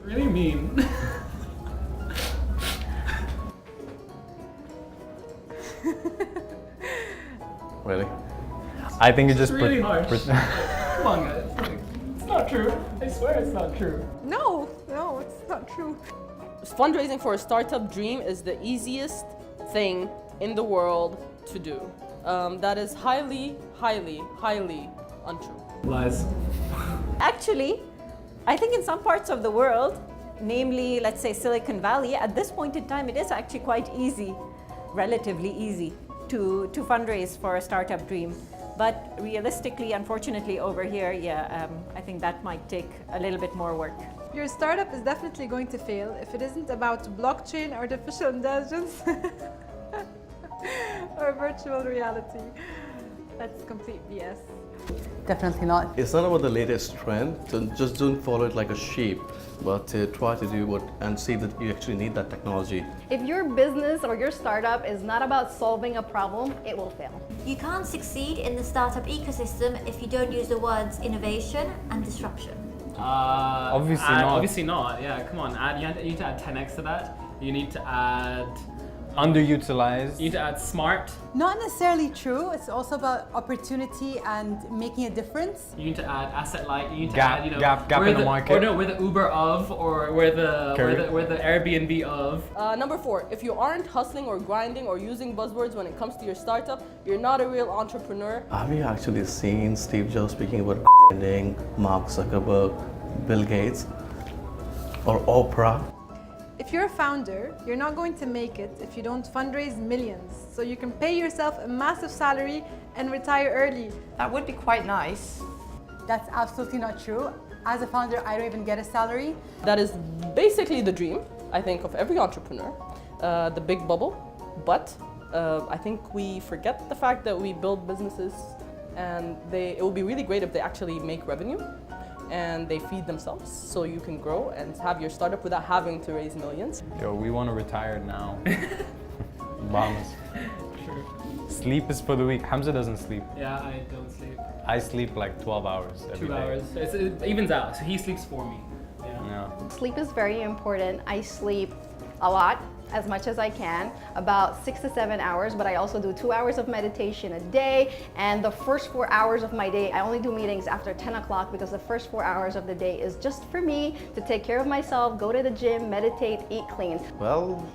Really mean. Really? I think it just really harsh. Come on, guys. Like, it's not true. I swear it's not true. No, it's not true. Fundraising for a startup dream is the easiest thing in the world to do. That is highly, highly, highly untrue. Lies. Actually, I think in some parts of the world, namely, let's say Silicon Valley, at this point in time, it is actually quite easy, relatively easy, to fundraise for a startup dream. But realistically, unfortunately, over here, I think that might take a little bit more work. Your startup is definitely going to fail if it isn't about blockchain, artificial intelligence, or virtual reality. That's complete BS. Definitely not. It's not about the latest trend, so just don't follow it like a sheep, but try to do what and see that you actually need that technology. If your business or your startup is not about solving a problem, it will fail. You can't succeed in the startup ecosystem if you don't use the words innovation and disruption. Obviously not. Yeah, come on. You need to add 10x to that. You need to add. Underutilized. You need to add smart. Not necessarily true. It's also about opportunity and making a difference. You need to add asset light. You need to Gap- add, you know, gap we're in the market. Or no, we're the Uber of, or we're the Airbnb of. Number 4, if you aren't hustling or grinding or using buzzwords when it comes to your startup, you're not a real entrepreneur. Have you actually seen Steve Jobs speaking about branding, Mark Zuckerberg, Bill Gates, or Oprah? If you're a founder, you're not going to make it if you don't fundraise millions, so you can pay yourself a massive salary and retire early. That would be quite nice. That's absolutely not true. As a founder, I don't even get a salary. That is basically the dream, I think, of every entrepreneur, the big bubble. But I think we forget the fact that we build businesses and it will be really great if they actually make revenue and they feed themselves, so you can grow and have your startup without having to raise millions. Yo, we want to retire now. Bahamas. True. Sleep is for the weak. Hamza doesn't sleep. Yeah, I don't sleep. I sleep like 12 hours every 2 day. hours. It evens out. So he sleeps for me. Yeah. Sleep is very important. I sleep a lot, as much as I can, about 6 to 7 hours, but I also do 2 hours of meditation a day. And the first 4 hours of my day, I only do meetings after 10 o'clock because the first 4 hours of the day is just for me to take care of myself, go to the gym, meditate, eat clean. Well,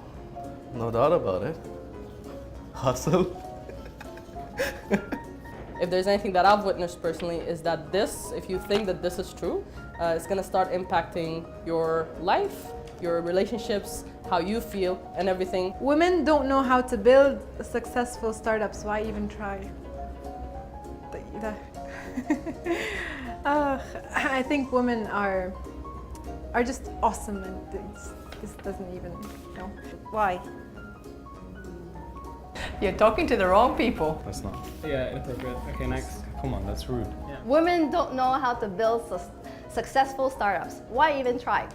no doubt about it. Hustle. If there's anything that I've witnessed personally is that if you think that this is true, it's gonna start impacting your life, your relationships, how you feel, and everything. Women don't know how to build successful startups. Why even try? I think women are just awesome, and this doesn't even, you know. Why? You're talking to the wrong people. That's not. Yeah, inappropriate. Okay, next. Come on, that's rude. Yeah. Women don't know how to build successful startups. Why even try?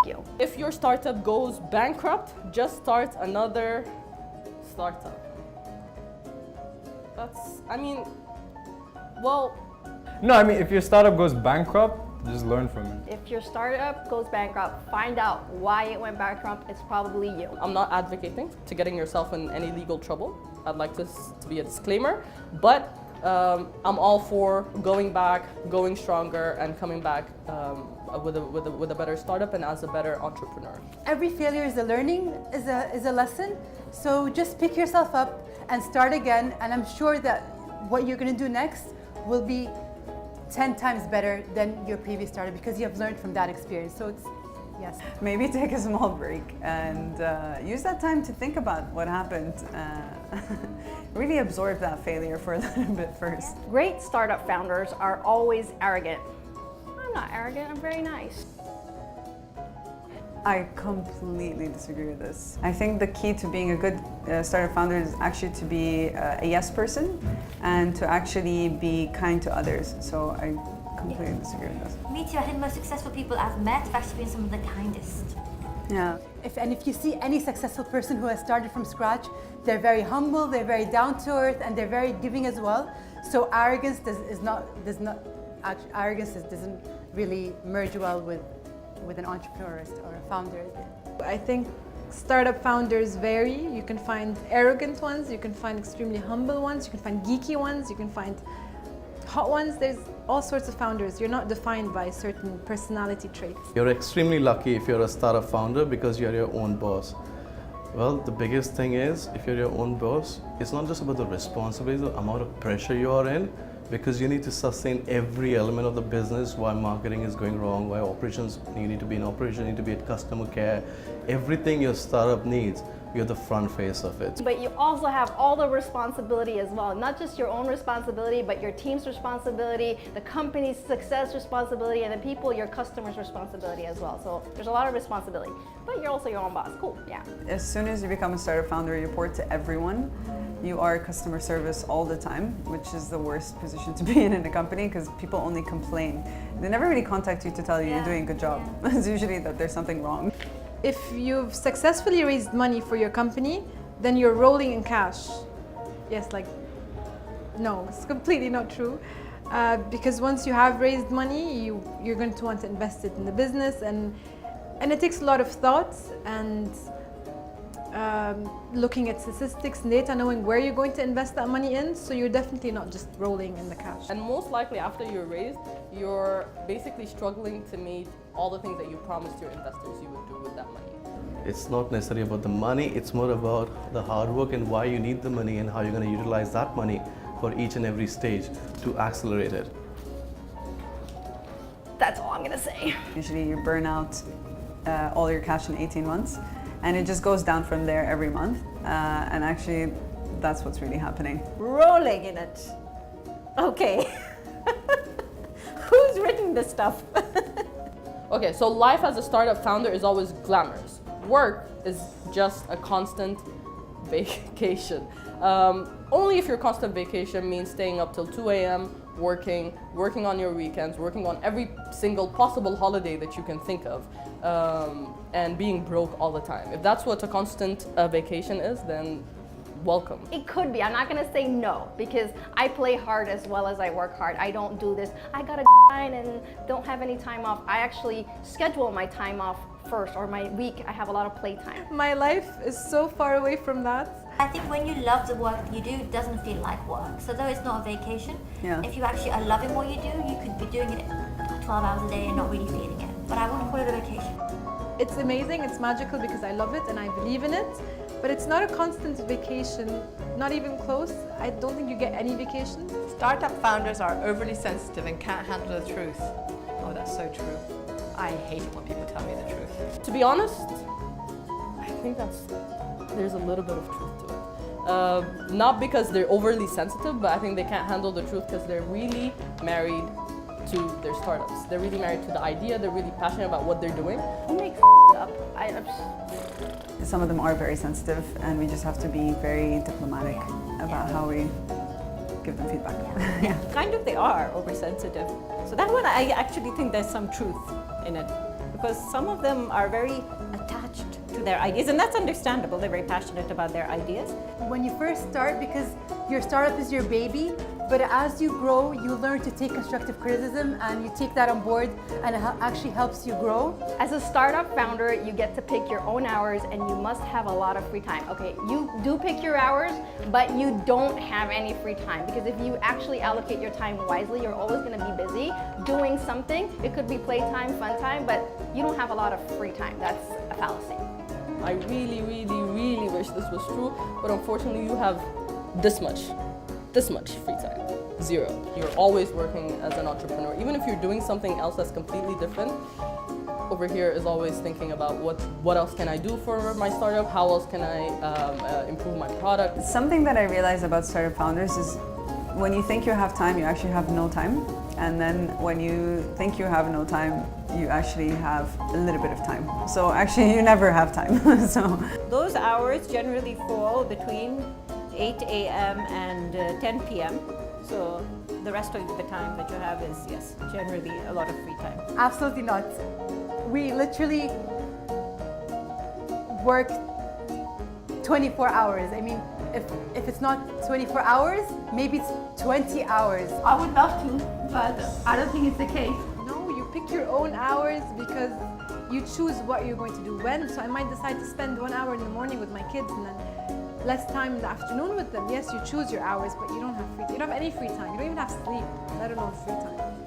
You. If your startup goes bankrupt, just start another startup. No, I mean, if your startup goes bankrupt, just learn from it. If your startup goes bankrupt, find out why it went bankrupt. It's probably you. I'm not advocating to getting yourself in any legal trouble. I'd like this to be a disclaimer, but I'm all for going back, going stronger, and coming back with a better startup and as a better entrepreneur. Every failure is a learning, is a lesson. So just pick yourself up and start again. And I'm sure that what you're going to do next will be 10 times better than your previous startup because you have learned from that experience. So it's, yes. Maybe take a small break and use that time to think about what happened. Really absorb that failure for a little bit first. Great startup founders are always arrogant. I'm not arrogant, I'm very nice. I completely disagree with this. I think the key to being a good startup founder is actually to be a yes person and to actually be kind to others. So I completely disagree with this. Me too. I think the most successful people I've met have actually been some of the kindest. Yeah. If you see any successful person who has started from scratch, they're very humble, they're very down to earth, and they're very giving as well. So arrogance doesn't really merge well with with an entrepreneur or a founder? I think startup founders vary. You can find arrogant ones, you can find extremely humble ones, you can find geeky ones, you can find hot ones. There's all sorts of founders. You're not defined by certain personality traits. You're extremely lucky if you're a startup founder because you're your own boss. Well, the biggest thing is, if you're your own boss, it's not just about the responsibility, the amount of pressure you are in, because you need to sustain every element of the business, why marketing is going wrong, why operations, you need to be in operation, you need to be at customer care. Everything your startup needs, you're the front face of it. But you also have all the responsibility as well, not just your own responsibility, but your team's responsibility, the company's success responsibility, and the people, your customers' responsibility as well. So there's a lot of responsibility, but you're also your own boss. Cool, yeah. As soon as you become a startup founder, you report to everyone. You are customer service all the time, which is the worst position to be in a company because people only complain. They never really contact you to tell you you're doing a good job. It's usually that there's something wrong. If you've successfully raised money for your company, then you're rolling in cash. Yes, no, it's completely not true. Because once you have raised money, you're going to want to invest it in the business, and it takes a lot of thought and looking at statistics and data, knowing where you're going to invest that money in. So you're definitely not just rolling in the cash. And most likely after you're raised, you're basically struggling to meet all the things that you promised your investors you would do with that money. It's not necessarily about the money, it's more about the hard work and why you need the money and how you're going to utilize that money for each and every stage to accelerate it. That's all I'm gonna say. Usually you burn out all your cash in 18 months and it just goes down from there every month. And actually that's what's really happening. Rolling in it. Okay. Who's written this stuff? Okay, so life as a startup founder is always glamorous. Work is just a constant vacation. Only if your constant vacation means staying up till 2 a.m., working on your weekends, working on every single possible holiday that you can think of, and being broke all the time. If that's what a constant vacation is, then welcome. It could be. I'm not gonna say no because I play hard as well as I work hard. I don't do this, I gotta grind and don't have any time off. I actually schedule my time off first, or my week, I have a lot of playtime. My life is so far away from that. I think when you love the work you do, it doesn't feel like work. So though it's not a vacation, if you actually are loving what you do, you could be doing it 12 hours a day and not really feeling it. But I wouldn't call it a vacation. It's amazing, it's magical because I love it and I believe in it. But it's not a constant vacation, not even close. I don't think you get any vacation. Startup founders are overly sensitive and can't handle the truth. Oh, that's so true. I hate it when people tell me the truth. To be honest, I think there's a little bit of truth to it. Not because they're overly sensitive, but I think they can't handle the truth because they're really married to their startups. They're really married to the idea, they're really passionate about what they're doing. Who makes up? Some of them are very sensitive and we just have to be very diplomatic about how we give them feedback. Kind of they are oversensitive. So that one, I actually think there's some truth in it, because some of them are very attached to their ideas, and that's understandable. They're very passionate about their ideas. When you first start, because your startup is your baby, but as you grow, you learn to take constructive criticism and you take that on board, and it actually helps you grow. As a startup founder, you get to pick your own hours and you must have a lot of free time. Okay, you do pick your hours, but you don't have any free time, because if you actually allocate your time wisely, you're always going to be busy doing something. It could be playtime, fun time, but you don't have a lot of free time. That's a fallacy. I really, really, really wish this was true, but unfortunately you have this much free time. Zero. You're always working as an entrepreneur. Even if you're doing something else that's completely different, over here is always thinking about what else can I do for my startup? How else can I improve my product? Something that I realize about startup founders is when you think you have time, you actually have no time. And then when you think you have no time, you actually have a little bit of time. So actually you never have time. So Those hours generally fall between 8 a.m. and 10 p.m. So the rest of the time that you have is, yes, generally a lot of free time. Absolutely not. We literally work 24 hours. I mean, if it's not 24 hours, maybe it's 20 hours. I would love to, but I don't think it's the case. No, you pick your own hours because You choose what you're going to do when. So I might decide to spend 1 hour in the morning with my kids and then less time in the afternoon with them. Yes, you choose your hours, but you don't have free time. You don't have any free time. You don't even have sleep, let alone free time.